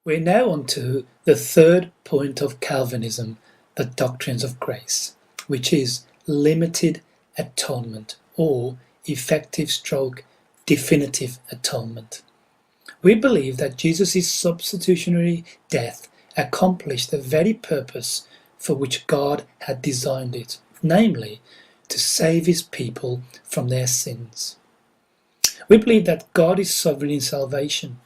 We're now on to the third point of Calvinism, the Doctrines of Grace, which is limited atonement or effective stroke definitive atonement. We believe that Jesus' substitutionary death accomplished the very purpose for which God had designed it, namely, to save his people from their sins. We believe that God is sovereign in salvation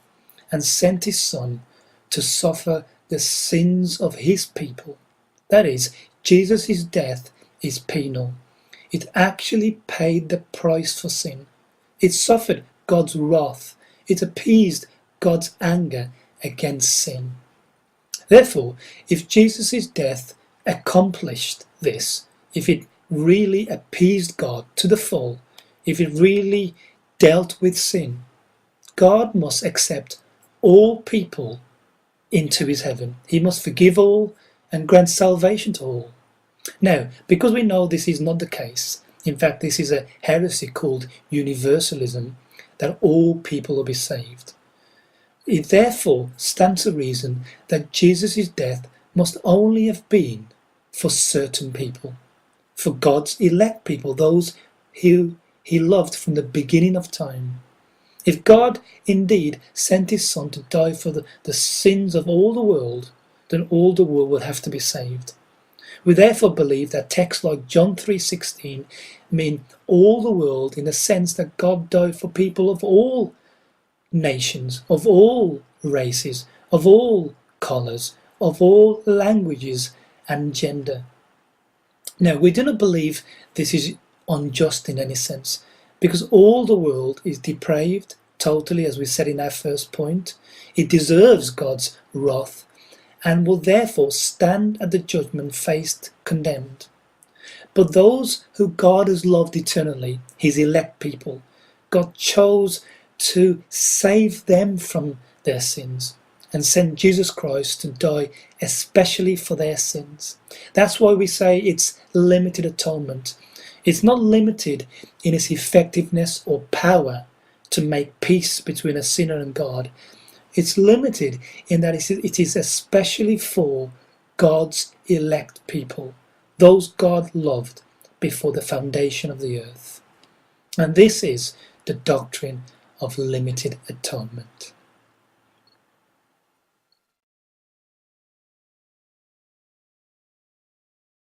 and sent his Son to suffer the sins of his people. That is, Jesus' death is penal. It actually paid the price for sin. It suffered God's wrath. It appeased God's anger against sin. Therefore, if Jesus' death accomplished this, if it really appeased God to the full, if it really dealt with sin, God must accept all people into his heaven. He must forgive all and grant salvation to all. Now, because we know this is not the case, in fact this is a heresy called universalism, that all people will be saved. It therefore stands to reason that Jesus' death must only have been for certain people, for God's elect people, those who he loved from the beginning of time. If God indeed sent his Son to die for the sins of all the world, then all the world will have to be saved. We therefore believe that texts like John 3:16 mean all the world, in the sense that God died for people of all nations, of all races, of all colours, of all languages and gender. Now, we do not believe this is unjust in any sense, because all the world is depraved totally, as we said in our first point. It deserves God's wrath and will therefore stand at the judgment faced condemned. But those who God has loved eternally, his elect people, God chose to save them from their sins and sent Jesus Christ to die especially for their sins. That's why we say it's limited atonement. It's not limited in its effectiveness or power to make peace between a sinner and God. It's limited in that it is especially for God's elect people, those God loved before the foundation of the earth. And this is the doctrine of limited atonement.